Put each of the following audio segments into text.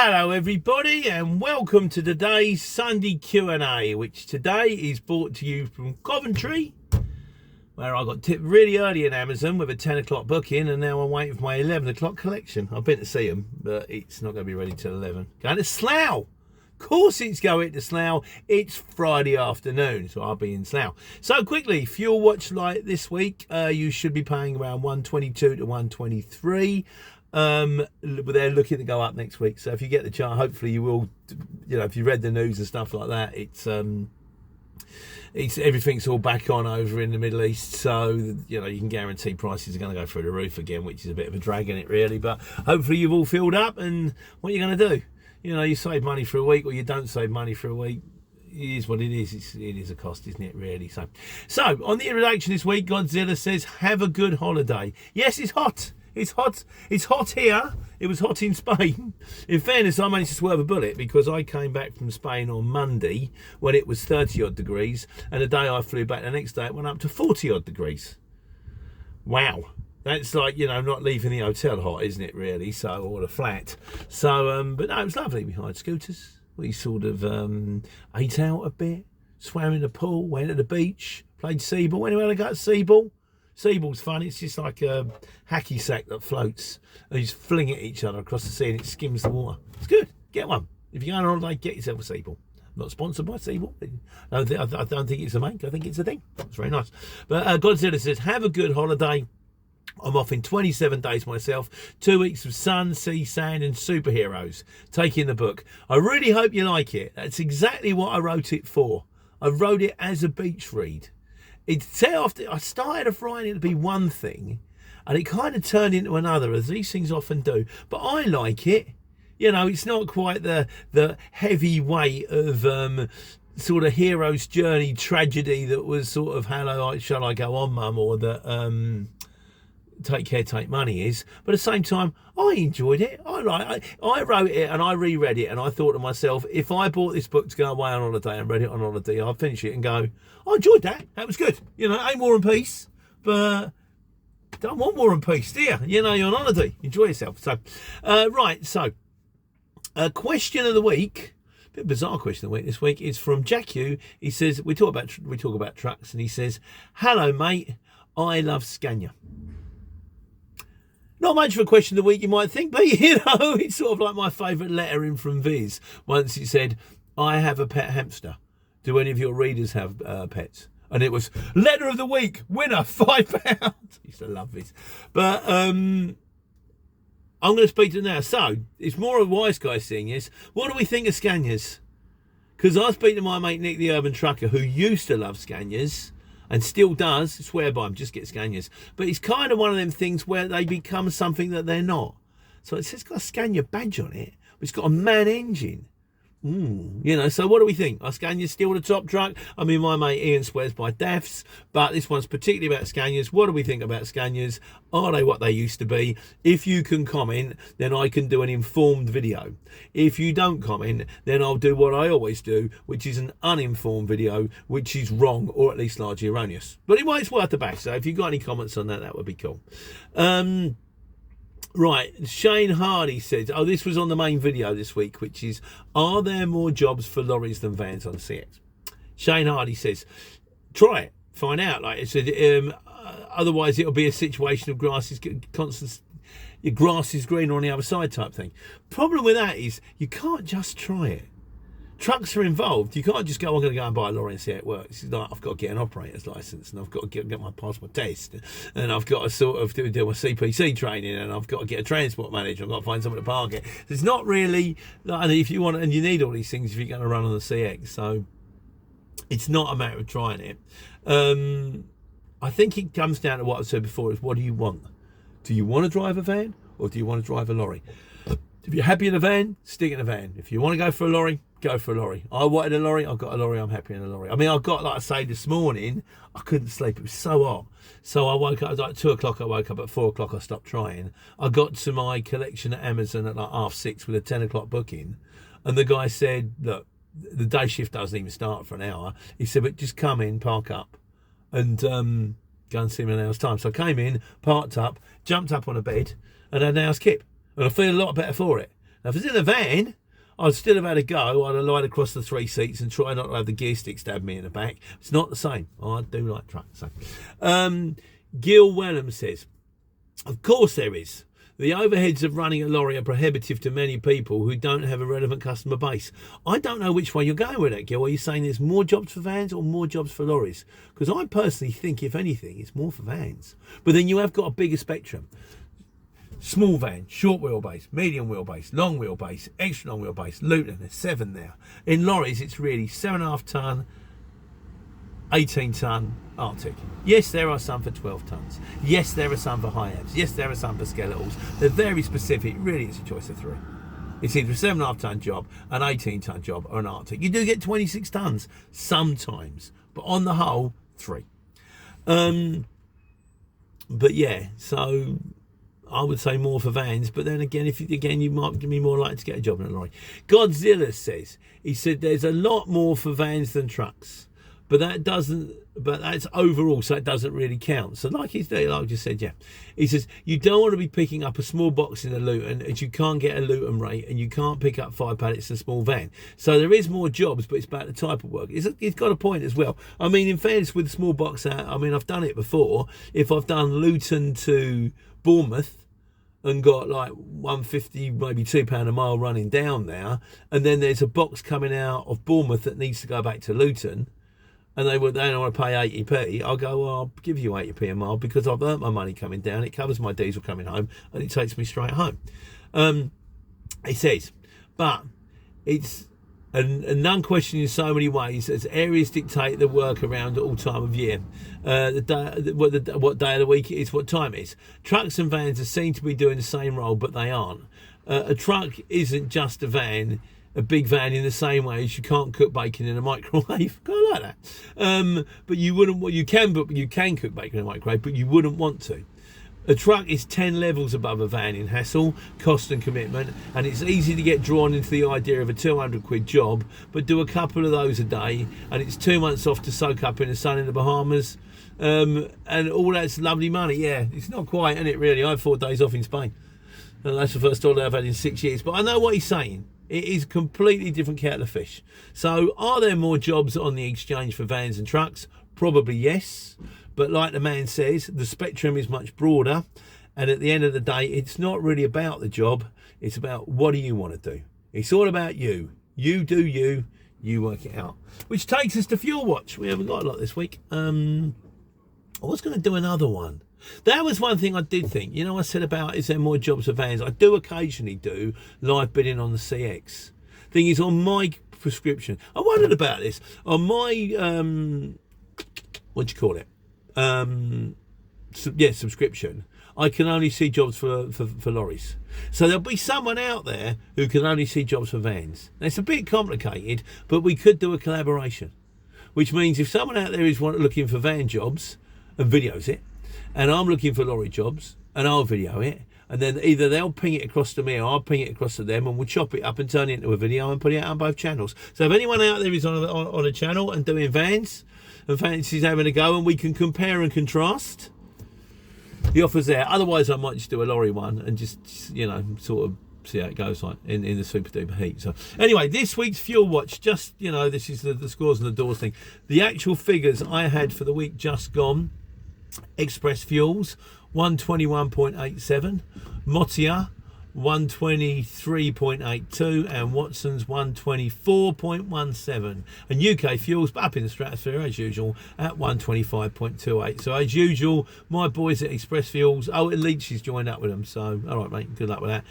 Hello everybody and welcome to today's Sunday Q&A, which today is brought to you from Coventry, where I got tipped really early in Amazon with a 10 o'clock booking, and now I'm waiting for my 11 o'clock collection. I've been to see them, but it's not going to be ready till 11. Going to Slough. Of course it's going to Slough. It's Friday afternoon, so I'll be in Slough. So quickly, fuel watch light this week, you should be paying around 122 to 123. They're looking to go up next week, so if you get the chart, hopefully you will, if you read the news and stuff like that, it's everything's all back on over in the Middle East, so you can guarantee prices are going to go through the roof again, which is a bit of a drag in it really, but hopefully you've all filled up. And what you're going to do, you save money for a week or you don't save money for a week. It is what it is. It is a cost, isn't it, really? So on the introduction this week, Godzilla says, have a good holiday. Yes, it's hot. It's hot. It's hot here. It was hot in Spain. In fairness, I managed to swerve a bullet because I came back from Spain on Monday when it was 30 odd degrees, and the day I flew back the next day it went up to 40 odd degrees. Wow. That's like, not leaving the hotel hot, isn't it, really? So, or the flat. So, but no, it was lovely. We hired scooters. We sort of ate out a bit, swam in the pool, went to the beach, played seaball. Anyone got seaball? Seaball's fun. It's just like a hacky sack that floats, and you just fling it at each other across the sea and it skims the water. It's good. Get one. If you're going on holiday, get yourself a seaball. I'm not sponsored by Seaball. I don't think it's a make. I think it's a thing. It's very nice. But Godzilla says, have a good holiday. I'm off in 27 days myself. 2 weeks of sun, sea, sand and superheroes. Taking the book. I really hope you like it. That's exactly what I wrote it for. I wrote it as a beach read. I started off writing it to be one thing, and it kind of turned into another, as these things often do. But I like it. It's not quite the heavy weight of sort of hero's journey tragedy that was sort of Hello, Shall I Go On, Mum, or that Take Care, Take Money is. But at the same time, I enjoyed it. I wrote it and I reread it, and I thought to myself, if I bought this book to go away on holiday and read it on holiday, I'd finish it and go, I enjoyed that. That was good. Ain't War and Peace, but don't want War and Peace, do you? You're on holiday. Enjoy yourself. So, right. So, question of the week. A bit bizarre question of the week this week is from Jack Hugh. He says, we talk about trucks, and he says, hello mate, I love Scania. Not much of a question of the week, you might think, but it's sort of like my favourite letter in from Viz. Once he said, I have a pet hamster. Do any of your readers have pets? And it was letter of the week, winner, £5. I used to love this. But I'm going to speak to them now. So it's more a wise guy seeing this. What do we think of Scanias? Because I speak to my mate Nick the Urban Trucker, who used to love Scanias and still does, swear by them, just get Scanias. But it's kind of one of them things where they become something that they're not. So it's got a Scania badge on it, but it's got a MAN engine. So what do we think? Are Scanias still the top truck? I mean, my mate Ian swears by DAFs, but this one's particularly about Scanias. What do we think about Scanias? Are they what they used to be? If you can comment, then I can do an informed video. If you don't comment, then I'll do what I always do, which is an uninformed video, which is wrong, or at least largely erroneous. But anyway, it's worth the bash. So if you've got any comments on that, that would be cool. Right, Shane Hardy says, this was on the main video this week, which is, are there more jobs for lorries than vans on CX? Shane Hardy says, try it, find out. Like I said, otherwise it'll be a situation of grass is greener on the other side type thing. Problem with that is you can't just try it. Trucks are involved. You can't just go, I'm going to go and buy a lorry and see how it works. It's like, I've got to get an operator's license, and I've got to get my passport test, and I've got to sort of do my CPC training, and I've got to get a transport manager. I've got to find someone to park it. It's not really, if you want, and you need all these things if you're going to run on the CX. So it's not a matter of trying it. I think it comes down to what I said before, is what do you want? Do you want to drive a van, or do you want to drive a lorry? If you're happy in a van, stick in a van. If you want to go for a lorry, go for a lorry. I wanted a lorry, I've got a lorry, I'm happy in a lorry. I mean, I've got, like I say, this morning, I couldn't sleep, it was so hot. So I woke up, it was like 2 o'clock, I woke up, at 4 o'clock I stopped trying. I got to my collection at Amazon at like 6:30 with a 10 o'clock booking. And the guy said, look, the day shift doesn't even start for an hour. He said, but just come in, park up, and go and see me in an hour's time. So I came in, parked up, jumped up on a bed, and had an hour's kip. And I feel a lot better for it. Now, if it's in a van, I'd still have had a go. I'd have lied across the 3 seats and try not to have the gear stick stab me in the back. It's not the same. I do like trucks. So. Gil Wellham says, of course there is. The overheads of running a lorry are prohibitive to many people who don't have a relevant customer base. I don't know which way you're going with that, Gil. Are you saying there's more jobs for vans or more jobs for lorries? Because I personally think, if anything, it's more for vans. But then you have got a bigger spectrum. Small van, short wheelbase, medium wheelbase, long wheelbase, extra long wheelbase, Luton, there's 7 there. In lorries, it's really 7.5 tonne, 18 tonne Arctic. Yes, there are some for 12 tonnes. Yes, there are some for high abs. Yes, there are some for skeletals. They're very specific. Really, it's a choice of 3. It's either a 7.5 tonne job, an 18 tonne job, or an Arctic. You do get 26 tonnes sometimes, but on the whole, 3. But yeah, so I would say more for vans, but then again, you might be more likely to get a job in a lorry. Godzilla says, he said there's a lot more for vans than trucks. But that's overall, so it doesn't really count. So like I just said, yeah. He says, you don't want to be picking up a small box in a Luton, and you can't get a Luton rate, and you can't pick up 5 pallets in a small van. So there is more jobs, but it's about the type of work. It's got a point as well. I mean, in fairness, with the small box out, I mean, I've done it before. If I've done Luton to Bournemouth, and got like £1.50, maybe £2 a mile running down there, and then there's a box coming out of Bournemouth that needs to go back to Luton, and they don't want to pay 80p, I'll go, well, I'll give you 80p a mile because I've earned my money coming down, it covers my diesel coming home, and it takes me straight home. He says, but it's and none question in so many ways as areas dictate the work around all time of year. What day of the week it is, what time it is. Trucks and vans are seen to be doing the same role, but they aren't. A truck isn't just a big van in the same way as you can't cook bacon in a microwave. I like that. But you can cook bacon in a microwave, but you wouldn't want to. A truck is 10 levels above a van in hassle, cost and commitment, and it's easy to get drawn into the idea of a 200 quid job, but do a couple of those a day, and it's 2 months off to soak up in the sun in the Bahamas, and all that's lovely money. Yeah, it's not quite, isn't it, really? I had 4 days off in Spain, and that's the first holiday I've had in 6 years, but I know what he's saying. It is a completely different kettle of fish. So are there more jobs on the exchange for vans and trucks? Probably yes. But like the man says, the spectrum is much broader. And at the end of the day, it's not really about the job. It's about what do you want to do? It's all about you. You do you. You work it out. Which takes us to Fuel Watch. We haven't got a lot this week. I was going to do another one. That was one thing I did think. You know, I said about is there more jobs for vans? I do occasionally do live bidding on the CX. Thing is, on my prescription, I wondered about this. On my, what do you call it? Subscription. I can only see jobs for lorries. So there'll be someone out there who can only see jobs for vans. Now, it's a bit complicated, but we could do a collaboration. Which means if someone out there is looking for van jobs and videos it, and I'm looking for lorry jobs, and I'll video it, and then either they'll ping it across to me or I'll ping it across to them, and we'll chop it up and turn it into a video and put it out on both channels. So if anyone out there is on a channel and doing vans and fancies having a go, and we can compare and contrast, the offer's there. Otherwise, I might just do a lorry one and just, you know, sort of see how it goes like in the super duper heat. So anyway, this week's Fuel Watch, just, you know, this is the scores and the doors thing. The actual figures I had for the week just gone: Express Fuels 121.87, Motia 123.82, and Watson's 124.17, and UK Fuels up in the stratosphere as usual at 125.28. So as usual, my boys at Express Fuels, Leach has joined up with them, so all right mate, good luck with that.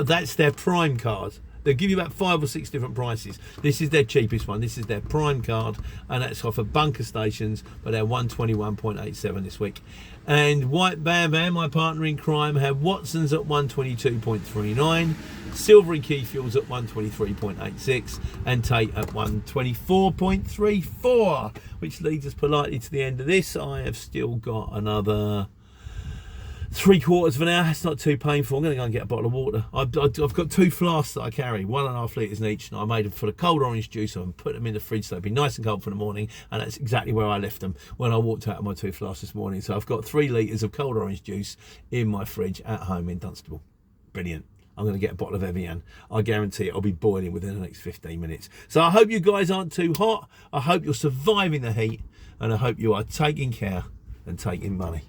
That's their prime card. They'll give you about 5 or 6 different prices. This is their cheapest one. This is their prime card, and that's off of bunker stations, but they're 121.87 this week. And White Bam Bam, my partner in crime, had Watson's at 122.39, Silvery Key Fuels at 123.86, and Tate at 124.34, which leads us politely to the end of this. I have still got another 3/4 of an hour. It's not too painful. I'm going to go and get a bottle of water. I've got 2 flasks that I carry, 1.5 litres in each, and I made them full of cold orange juice and put them in the fridge so they'll be nice and cold for the morning, and that's exactly where I left them when I walked out of my 2 flasks this morning. So I've got 3 litres of cold orange juice in my fridge at home in Dunstable. Brilliant. I'm going to get a bottle of Evian. I guarantee it'll be boiling within the next 15 minutes. So I hope you guys aren't too hot. I hope you're surviving the heat, and I hope you are taking care and taking money.